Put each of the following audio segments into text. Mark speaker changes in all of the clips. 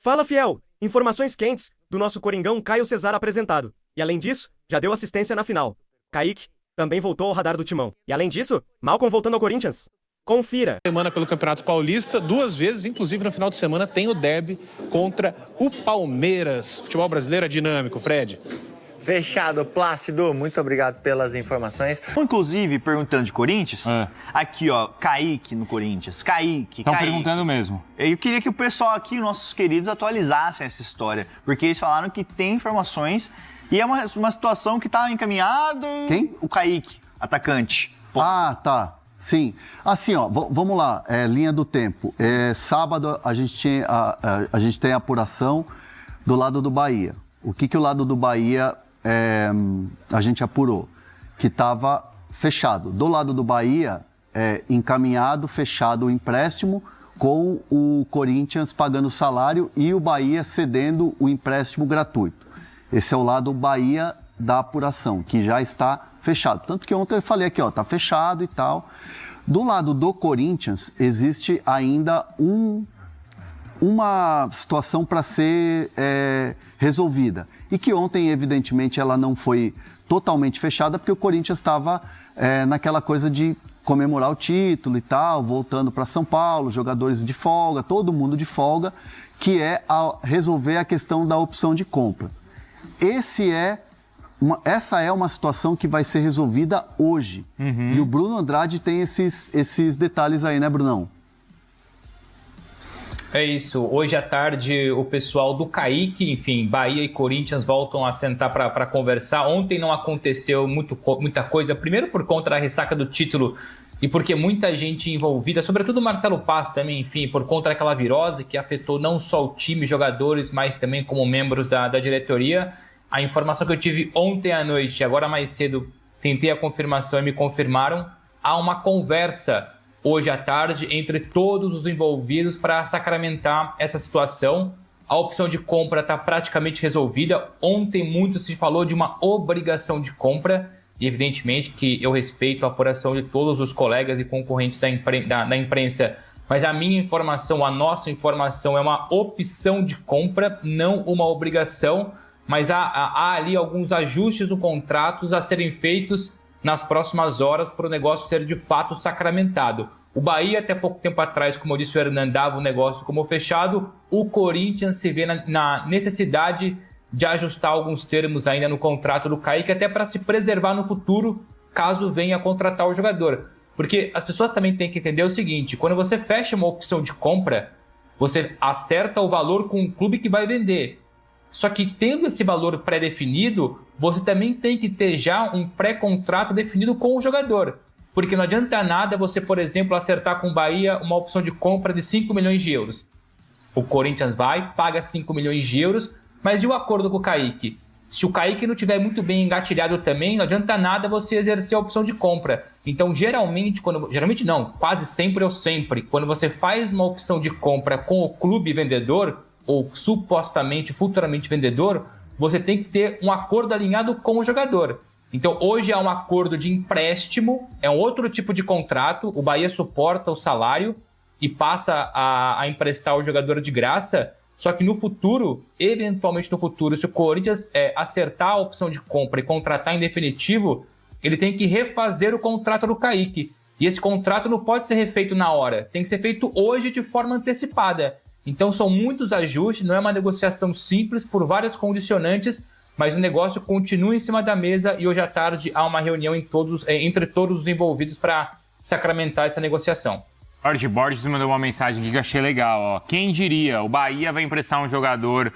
Speaker 1: Fala, fiel! Informações quentes do nosso Coringão Caio Cesar apresentado. E além disso, já deu assistência na final. Kaique também voltou ao radar do Timão. E além disso, Malcom voltando ao Corinthians. Confira.
Speaker 2: Semana pelo Campeonato Paulista, 2 vezes, inclusive no final de semana tem o derby contra o Palmeiras. Futebol brasileiro é dinâmico, Fred.
Speaker 3: Fechado, Plácido, muito obrigado pelas informações.
Speaker 4: Inclusive, perguntando de Corinthians, aqui ó, Kaique no Corinthians, Kaique.
Speaker 5: Estão perguntando mesmo.
Speaker 4: Eu queria que o pessoal aqui, nossos queridos, atualizassem essa história, porque eles falaram que tem informações e é uma situação que tá encaminhada.
Speaker 6: Quem?
Speaker 4: O Kaique, atacante.
Speaker 6: Ah, tá. Sim. Assim, ó, vamos lá, linha do tempo. Sábado a gente tem a apuração do lado do Bahia. O que o lado do Bahia a gente apurou? Que estava fechado. Do lado do Bahia, encaminhado, fechado o empréstimo, com o Corinthians pagando o salário e o Bahia cedendo o empréstimo gratuito. Esse é o lado Bahia da apuração, que já está fechado. Tanto que ontem eu falei aqui, ó, tá fechado e tal. Do lado do Corinthians, existe ainda uma situação para ser resolvida. E que ontem, evidentemente, ela não foi totalmente fechada, porque o Corinthians estava naquela coisa de comemorar o título e tal, voltando para São Paulo, jogadores de folga, todo mundo de folga, que é resolver a questão da opção de compra. Essa é uma situação que vai ser resolvida hoje. E o Bruno Andrade tem esses detalhes aí, né, Brunão?
Speaker 7: É isso. Hoje à tarde, o pessoal do Kaique, enfim, Bahia e Corinthians voltam a sentar para conversar. Ontem não aconteceu muita coisa, primeiro por conta da ressaca do título e porque muita gente envolvida, sobretudo o Marcelo Paz também, enfim, por conta daquela virose que afetou não só o time, jogadores, mas também como membros da diretoria. A informação que eu tive ontem à noite, agora mais cedo, tentei a confirmação e me confirmaram, há uma conversa hoje à tarde entre todos os envolvidos para sacramentar essa situação. A opção de compra está praticamente resolvida. Ontem muito se falou de uma obrigação de compra e evidentemente que eu respeito a apuração de todos os colegas e concorrentes da imprensa, mas a minha informação, a nossa informação é uma opção de compra, não uma obrigação. Mas há ali alguns ajustes no contrato a serem feitos nas próximas horas para o negócio ser de fato sacramentado. O Bahia, até pouco tempo atrás, como eu disse, o Hernan dava o negócio como fechado. O Corinthians se vê na necessidade de ajustar alguns termos ainda no contrato do Kaique, até para se preservar no futuro, caso venha a contratar o jogador. Porque as pessoas também têm que entender o seguinte, quando você fecha uma opção de compra, você acerta o valor com o clube que vai vender. Só que tendo esse valor pré-definido, você também tem que ter já um pré-contrato definido com o jogador. Porque não adianta nada você, por exemplo, acertar com o Bahia uma opção de compra de 5 milhões de euros. O Corinthians vai, paga 5 milhões de euros, mas e o acordo com o Kaique? Se o Kaique não estiver muito bem engatilhado também, não adianta nada você exercer a opção de compra. Então, geralmente não, quase sempre ou sempre, quando você faz uma opção de compra com o clube vendedor, ou supostamente, futuramente vendedor, você tem que ter um acordo alinhado com o jogador. Então, hoje é um acordo de empréstimo, é um outro tipo de contrato, o Bahia suporta o salário e passa a emprestar o jogador de graça, só que no futuro, eventualmente no futuro, se o Corinthians acertar a opção de compra e contratar em definitivo, ele tem que refazer o contrato do Kaique. E esse contrato não pode ser refeito na hora, tem que ser feito hoje de forma antecipada. Então são muitos ajustes, não é uma negociação simples por várias condicionantes, mas o negócio continua em cima da mesa e hoje à tarde há uma reunião entre todos os envolvidos para sacramentar essa negociação.
Speaker 5: Jorge Borges mandou uma mensagem aqui que eu achei legal. Ó. Quem diria, o Bahia vai emprestar um jogador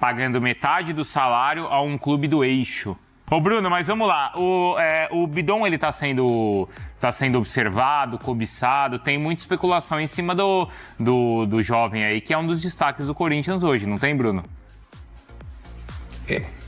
Speaker 5: pagando metade do salário a um clube do eixo. Ô Bruno, mas vamos lá, o Bidon ele tá sendo observado, cobiçado, tem muita especulação em cima do jovem aí, que é um dos destaques do Corinthians hoje, não tem, Bruno?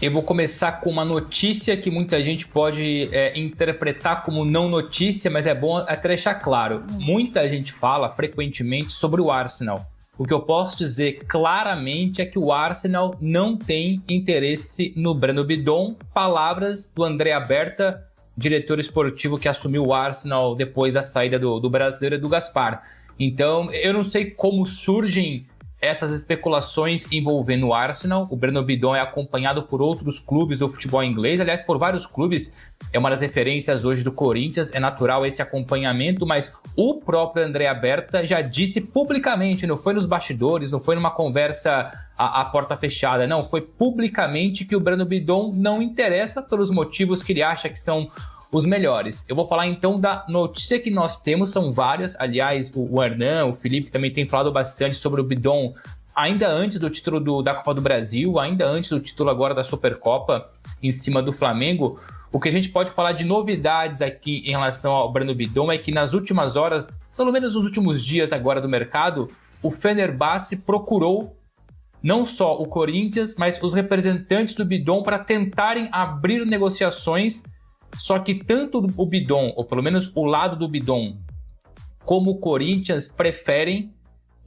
Speaker 7: Eu vou começar com uma notícia que muita gente pode interpretar como não notícia, mas é bom até deixar claro. Muita gente fala frequentemente sobre o Arsenal. O que eu posso dizer claramente é que o Arsenal não tem interesse no Breno Bidon. Palavras do André Berta, diretor esportivo que assumiu o Arsenal depois da saída do brasileiro e do Gaspar. Então, eu não sei como surgem essas especulações envolvendo o Arsenal. O Breno Bidon é acompanhado por outros clubes do futebol inglês, aliás, por vários clubes. É uma das referências hoje do Corinthians, é natural esse acompanhamento, mas o próprio André Berta já disse publicamente, não foi nos bastidores, não foi numa conversa à porta fechada, não, foi publicamente que o Breno Bidon não interessa pelos motivos que ele acha que são os melhores. Eu vou falar então da notícia que nós temos, são várias, aliás, o Hernan, o Felipe também tem falado bastante sobre o Bidon, ainda antes do título da Copa do Brasil, ainda antes do título agora da Supercopa, em cima do Flamengo. O que a gente pode falar de novidades aqui em relação ao Breno Bidon é que nas últimas horas, pelo menos nos últimos dias agora do mercado, o Fenerbahçe procurou não só o Corinthians, mas os representantes do Bidon para tentarem abrir negociações. Só que tanto o Bidon, ou pelo menos o lado do Bidon, como o Corinthians preferem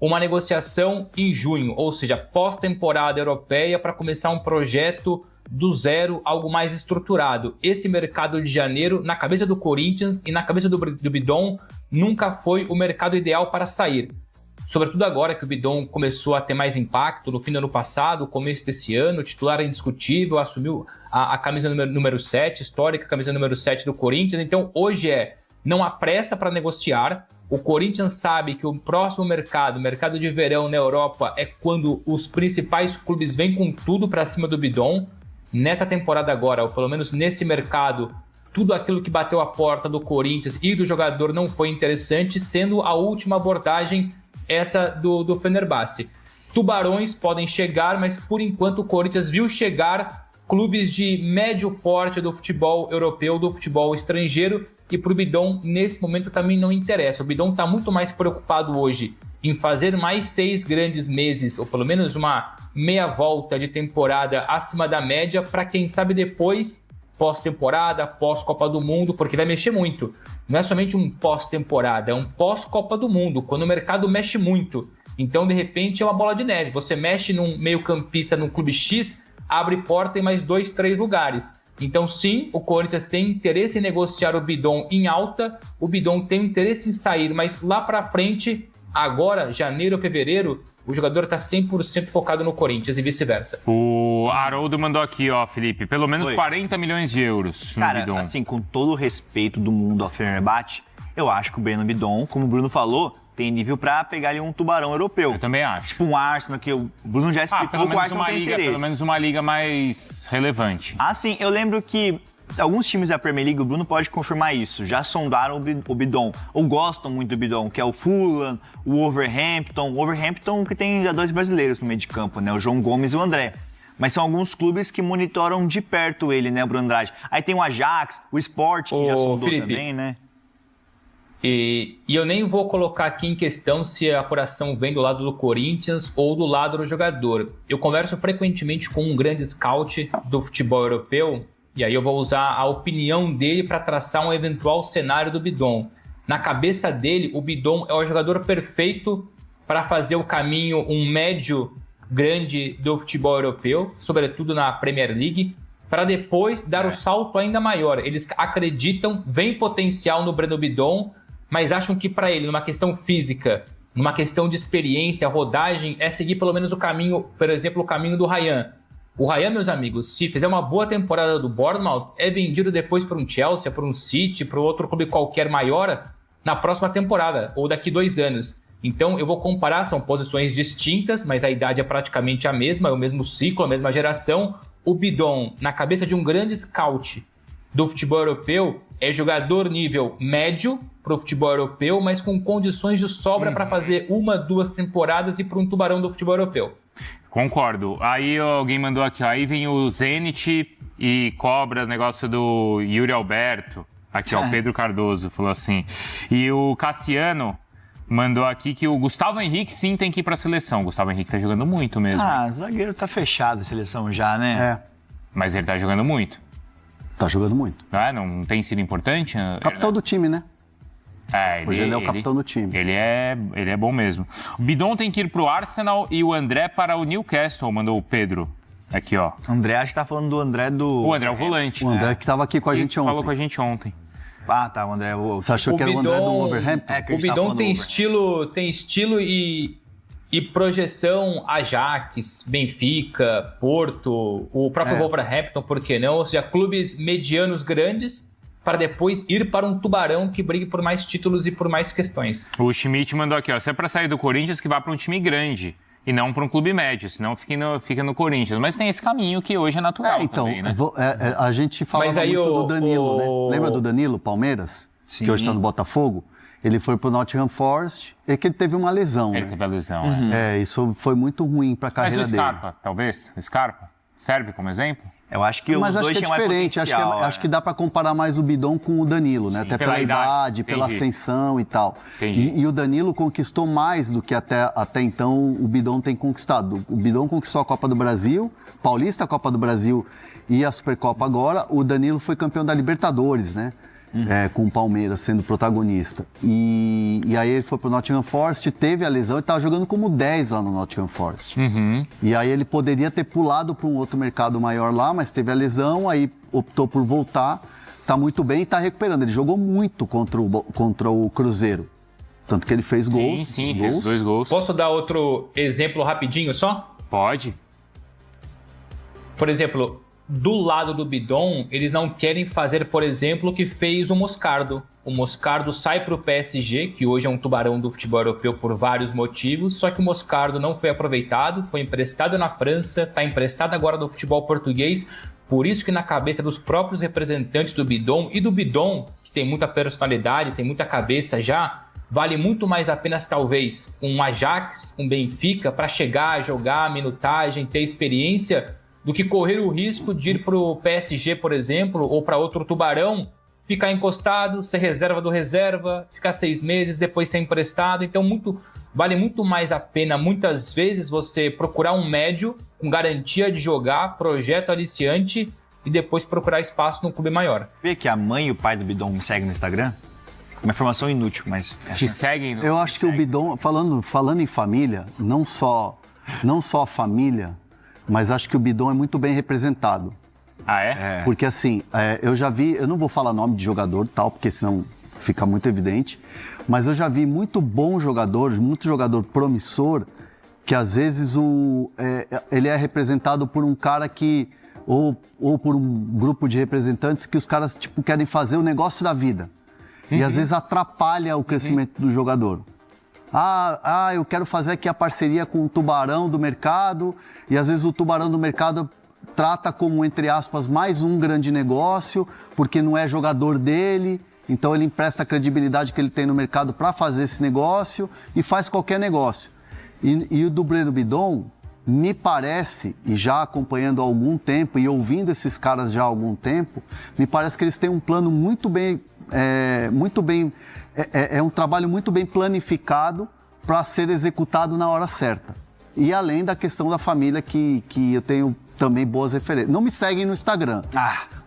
Speaker 7: uma negociação em junho, ou seja, pós-temporada europeia, para começar um projeto do zero, algo mais estruturado. Esse mercado de janeiro, na cabeça do Corinthians e na cabeça do Bidon, nunca foi o mercado ideal para sair. Sobretudo agora que o Bidon começou a ter mais impacto no fim do ano passado, começo desse ano, titular indiscutível, assumiu a camisa número 7, histórica camisa número 7 do Corinthians. Então hoje não há pressa para negociar. O Corinthians sabe que o próximo mercado, o mercado de verão na Europa, é quando os principais clubes vêm com tudo para cima do Bidon. Nessa temporada agora, ou pelo menos nesse mercado, tudo aquilo que bateu a porta do Corinthians e do jogador não foi interessante, sendo a última abordagem essa do Fenerbahçe. Tubarões podem chegar, mas por enquanto o Corinthians viu chegar clubes de médio porte do futebol europeu, do futebol estrangeiro, e para o Bidon nesse momento também não interessa. O Bidon está muito mais preocupado hoje em fazer mais 6 grandes meses, ou pelo menos uma meia volta de temporada acima da média, para quem sabe depois, pós-temporada, pós-Copa do Mundo, porque vai mexer muito. Não é somente um pós-temporada, é um pós-Copa do Mundo, quando o mercado mexe muito. Então, de repente, é uma bola de neve. Você mexe num meio-campista num clube X, abre porta em mais 2, 3 lugares. Então, sim, o Corinthians tem interesse em negociar o Bidon em alta, o Bidon tem interesse em sair, mas lá para frente, agora, janeiro, fevereiro, o jogador está 100% focado no Corinthians e vice-versa.
Speaker 5: O Haroldo mandou aqui, ó, Felipe, pelo menos 40 milhões de euros no
Speaker 4: Cara,
Speaker 5: Bidon.
Speaker 4: assim, com todo o respeito do mundo ao Fenerbahçe, eu acho que o Breno Bidon, como o Bruno falou, tem nível pra pegar ali um tubarão europeu.
Speaker 5: Eu também acho.
Speaker 4: Tipo um Arsenal, que o Bruno já explicou que o Arsenal tem interesse.
Speaker 5: Pelo menos uma liga mais relevante.
Speaker 4: Ah, sim, eu lembro que alguns times da Premier League, o Bruno pode confirmar isso, já sondaram o Bidon, ou gostam muito do Bidon, que é o Fulham, o Wolverhampton. O Wolverhampton que tem já 2 brasileiros no meio de campo, né? O João Gomes e o André. Mas são alguns clubes que monitoram de perto ele, né, Bruno Andrade? Aí tem o Ajax, o Sport, que já sondou
Speaker 7: Felipe,
Speaker 4: também, né?
Speaker 7: E eu nem vou colocar aqui em questão se a apuração vem do lado do Corinthians ou do lado do jogador. Eu converso frequentemente com um grande scout do futebol europeu, e aí eu vou usar a opinião dele para traçar um eventual cenário do Bidon. Na cabeça dele, o Bidon é o jogador perfeito para fazer o caminho, um médio grande do futebol europeu, sobretudo na Premier League, para depois dar o salto ainda maior. Eles acreditam, veem potencial no Breno Bidon, mas acham que para ele, numa questão física, numa questão de experiência, rodagem, é seguir pelo menos o caminho, por exemplo, o caminho do Ryan. O Ryan, meus amigos, se fizer uma boa temporada do Bournemouth, é vendido depois para um Chelsea, para um City, para outro clube qualquer maior, na próxima temporada, ou daqui 2 anos. Então eu vou comparar, são posições distintas, mas a idade é praticamente a mesma, é o mesmo ciclo, a mesma geração. O Bidon, na cabeça de um grande scout do futebol europeu, é jogador nível médio para o futebol europeu, mas com condições de sobra para fazer 1, 2 temporadas e para um tubarão do futebol europeu.
Speaker 5: Concordo. Aí alguém mandou aqui, ó, aí vem o Zenit e cobra o negócio do Yuri Alberto. Aqui, ó, o Pedro Cardoso falou assim. E o Cassiano mandou aqui que o Gustavo Henrique sim tem que ir para a seleção. O Gustavo Henrique tá jogando muito mesmo.
Speaker 4: Ah, zagueiro tá fechado a seleção já, né?
Speaker 5: Mas ele tá jogando muito.
Speaker 6: Tá jogando muito.
Speaker 5: Não tem sido importante?
Speaker 6: Capitão do time, né? Hoje ele é o capitão do time.
Speaker 5: Ele é bom mesmo. O Bidon tem que ir pro Arsenal e o André para o Newcastle, mandou o Pedro. Aqui, ó.
Speaker 4: O André, acho que tá falando do André do...
Speaker 5: O André é o volante.
Speaker 6: O André que tava aqui com a gente ontem.
Speaker 5: Falou com a gente ontem.
Speaker 4: Ah, tá, o André...
Speaker 6: Você achou que era o André do Wolverhampton?
Speaker 7: O Bidon tem estilo E projeção Ajax, Benfica, Porto, o próprio Wolverhampton, por que não? Ou seja, clubes medianos grandes para depois ir para um Tubarão que brigue por mais títulos e por mais questões.
Speaker 5: O Schmidt mandou aqui, ó, se é para sair do Corinthians, que vá para um time grande e não para um clube médio, senão fica no Corinthians. Mas tem esse caminho que hoje é natural também, né?
Speaker 6: A gente falava muito do Danilo, né? Lembra do Danilo, Palmeiras?
Speaker 4: Sim.
Speaker 6: Que hoje está no Botafogo? Ele foi pro Nottingham Forest e que ele teve uma lesão,
Speaker 5: Ele
Speaker 6: né?
Speaker 5: teve a lesão,
Speaker 6: Isso foi muito ruim para a carreira
Speaker 5: Mas o
Speaker 6: dele.
Speaker 5: Scarpa, talvez? O Scarpa serve como exemplo?
Speaker 4: Eu acho que
Speaker 6: Mas
Speaker 4: os
Speaker 6: acho
Speaker 4: dois
Speaker 6: que é
Speaker 4: tinham mais
Speaker 6: diferente,
Speaker 4: potencial,
Speaker 6: acho que dá para comparar mais o Bidon com o Danilo, né? Até pela idade, pela ascensão e tal. E o Danilo conquistou mais do que até então o Bidon tem conquistado. O Bidon conquistou a Copa do Brasil, Paulista, a Copa do Brasil e a Supercopa agora. O Danilo foi campeão da Libertadores, né? Com o Palmeiras sendo protagonista. E aí ele foi pro Nottingham Forest, teve a lesão, ele estava jogando como 10 lá no Nottingham Forest. E aí ele poderia ter pulado para um outro mercado maior lá, mas teve a lesão, aí optou por voltar, tá muito bem e tá recuperando. Ele jogou muito contra o Cruzeiro. Tanto que ele fez gols.
Speaker 5: Sim, fez 2 gols.
Speaker 7: Posso dar outro exemplo rapidinho só?
Speaker 5: Pode.
Speaker 7: Por exemplo, do lado do Bidon, eles não querem fazer, por exemplo, o que fez o Moscardo. O Moscardo sai para o PSG, que hoje é um tubarão do futebol europeu por vários motivos, só que o Moscardo não foi aproveitado, foi emprestado na França, está emprestado agora do futebol português, por isso que na cabeça dos próprios representantes do Bidon e do Bidon, que tem muita personalidade, tem muita cabeça já, vale muito mais a pena, talvez, um Ajax, um Benfica, para chegar, jogar, minutagem, ter experiência, do que correr o risco de ir para o PSG, por exemplo, ou para outro tubarão, ficar encostado, ser reserva do reserva, ficar 6 meses, depois ser emprestado. Então, vale muito mais a pena, muitas vezes, você procurar um médio com garantia de jogar, projeto aliciante, e depois procurar espaço num clube maior.
Speaker 4: Vê que a mãe e o pai do Bidon me seguem no Instagram? Uma informação inútil, mas...
Speaker 5: Te seguem?
Speaker 6: Eu acho que o Bidon, falando em família, não só a família, mas acho que o Bidon é muito bem representado.
Speaker 5: Ah, é?
Speaker 6: Porque assim, eu já vi, eu não vou falar nome de jogador tal, porque senão fica muito evidente, mas eu já vi muito jogador promissor, que às vezes ele é representado por um cara que, ou por um grupo de representantes que os caras tipo, querem fazer o negócio da vida. E às vezes atrapalha o crescimento do jogador. Eu quero fazer aqui a parceria com o tubarão do mercado, e às vezes o tubarão do mercado trata como, entre aspas, mais um grande negócio, porque não é jogador dele, então ele empresta a credibilidade que ele tem no mercado para fazer esse negócio e faz qualquer negócio. E o do Breno Bidon, me parece, e já acompanhando há algum tempo e ouvindo esses caras já há algum tempo, me parece que eles têm um plano muito bem... É um trabalho muito bem planificado para ser executado na hora certa. E além da questão da família, que eu tenho também boas referências. Não me seguem no Instagram,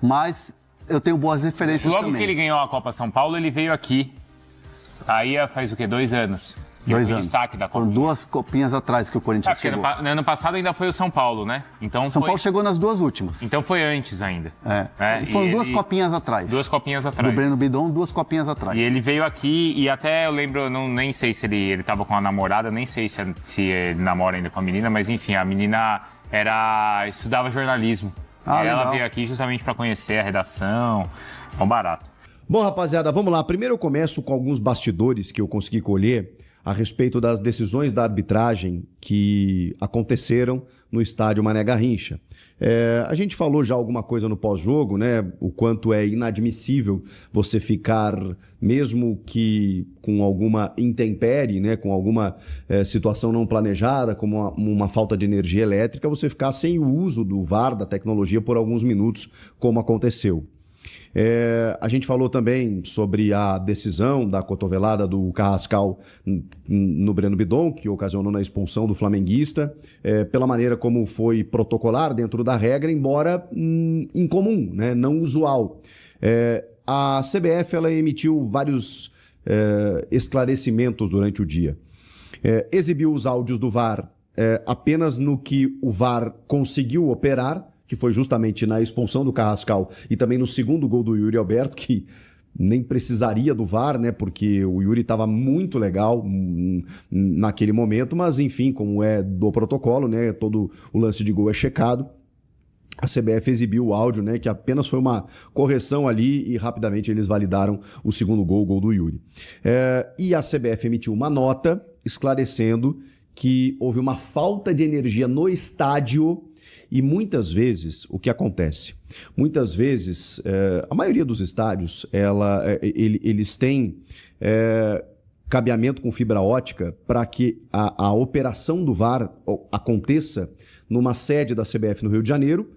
Speaker 6: mas eu tenho boas referências
Speaker 5: Logo
Speaker 6: também.
Speaker 5: que ele ganhou a Copa São Paulo, ele veio aqui. Aí faz o quê? 2 anos.
Speaker 6: 2 anos.
Speaker 5: Destaque da Copa.
Speaker 6: Foram 2 copinhas atrás que o Corinthians
Speaker 5: Porque
Speaker 6: chegou.
Speaker 5: no ano passado ainda foi o São Paulo, né? Então
Speaker 6: São Paulo chegou nas 2 últimas.
Speaker 5: Então foi antes ainda.
Speaker 6: Foram 2 copinhas atrás.
Speaker 5: 2 copinhas atrás.
Speaker 6: Do Breno Bidon, 2 copinhas atrás.
Speaker 5: E ele veio aqui e até eu lembro, nem sei se ele tava com a namorada, nem sei se ele namora ainda com a menina, mas enfim, a menina estudava jornalismo. E ela veio aqui justamente para conhecer a redação. Bom barato.
Speaker 8: Bom, rapaziada, vamos lá. Primeiro eu começo com alguns bastidores que eu consegui colher a respeito das decisões da arbitragem que aconteceram no estádio Mané Garrincha. A gente falou já alguma coisa no pós-jogo, né? O quanto é inadmissível você ficar, mesmo que com alguma intempérie, né? Com alguma situação não planejada, como uma falta de energia elétrica, você ficar sem o uso do VAR, da tecnologia, por alguns minutos, como aconteceu. A gente falou também sobre a decisão da cotovelada do Carrascal no Breno Bidon, que ocasionou na expulsão do flamenguista, pela maneira como foi protocolar dentro da regra, embora incomum, né, não usual. A CBF ela emitiu vários esclarecimentos durante o dia. Exibiu os áudios do VAR apenas no que o VAR conseguiu operar, que foi justamente na expulsão do Carrascal e também no segundo gol do Yuri Alberto, que nem precisaria do VAR, né? Porque o Yuri estava muito legal naquele momento, mas enfim, como é do protocolo, né? Todo o lance de gol é checado. A CBF exibiu o áudio, né? Que apenas foi uma correção ali e rapidamente eles validaram o segundo gol, o gol do Yuri. E a CBF emitiu uma nota esclarecendo que houve uma falta de energia no estádio. E muitas vezes, o que acontece? Muitas vezes, a maioria dos estádios, eles têm cabeamento com fibra ótica para que a operação do VAR aconteça numa sede da CBF no Rio de Janeiro,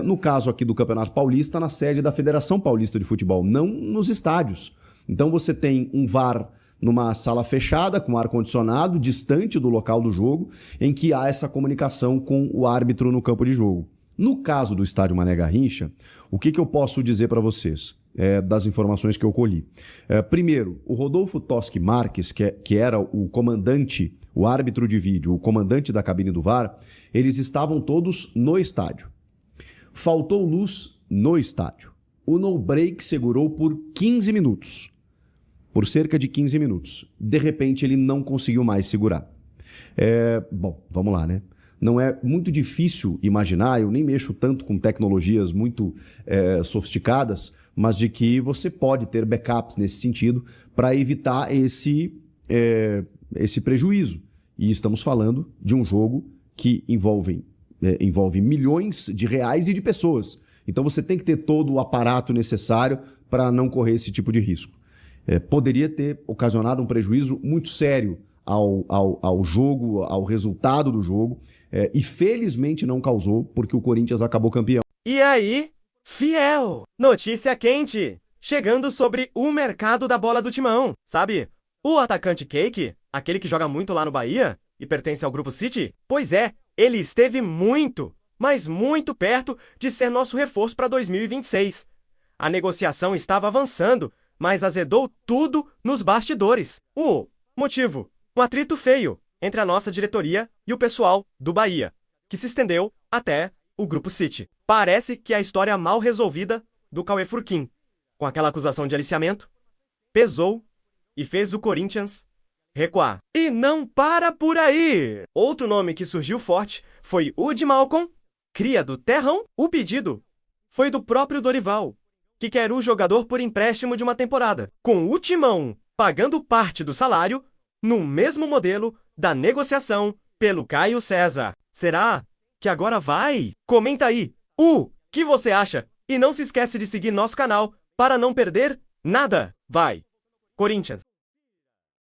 Speaker 8: no caso aqui do Campeonato Paulista, na sede da Federação Paulista de Futebol, não nos estádios. Então você tem um VAR numa sala fechada, com ar-condicionado, distante do local do jogo, em que há essa comunicação com o árbitro no campo de jogo. No caso do estádio Mané Garrincha, o que eu posso dizer para vocês das informações que eu colhi? Primeiro, o Rodolfo Toschi Marques, que era o comandante, o árbitro de vídeo, o comandante da cabine do VAR, eles estavam todos no estádio. Faltou luz no estádio. O no-break segurou por 15 minutos. Por cerca de 15 minutos. De repente, ele não conseguiu mais segurar. Bom, vamos lá, né? Não é muito difícil imaginar, eu nem mexo tanto com tecnologias muito sofisticadas, mas de que você pode ter backups nesse sentido para evitar esse prejuízo. E estamos falando de um jogo que envolve milhões de reais e de pessoas. Então você tem que ter todo o aparato necessário para não correr esse tipo de risco. Poderia ter ocasionado um prejuízo muito sério ao jogo, ao resultado do jogo, e felizmente não causou, porque o Corinthians acabou campeão.
Speaker 1: E aí, fiel! Notícia quente! Chegando sobre o mercado da bola do Timão. Sabe, o atacante Cake, aquele que joga muito lá no Bahia e pertence ao Grupo City, pois ele esteve muito, mas muito perto de ser nosso reforço para 2026. A negociação estava avançando, mas azedou tudo nos bastidores. O motivo? Um atrito feio entre a nossa diretoria e o pessoal do Bahia, que se estendeu até o Grupo City. Parece que a história mal resolvida do Cauê Furquim, com aquela acusação de aliciamento, pesou e fez o Corinthians recuar. E não para por aí! Outro nome que surgiu forte foi o de Malcom, cria do Terrão. O pedido foi do próprio Dorival, que quer o jogador por empréstimo de uma temporada, com o Timão pagando parte do salário no mesmo modelo da negociação pelo Caio César. Será que agora vai? Comenta aí o que você acha e não se esquece de seguir nosso canal para não perder nada. Vai, Corinthians!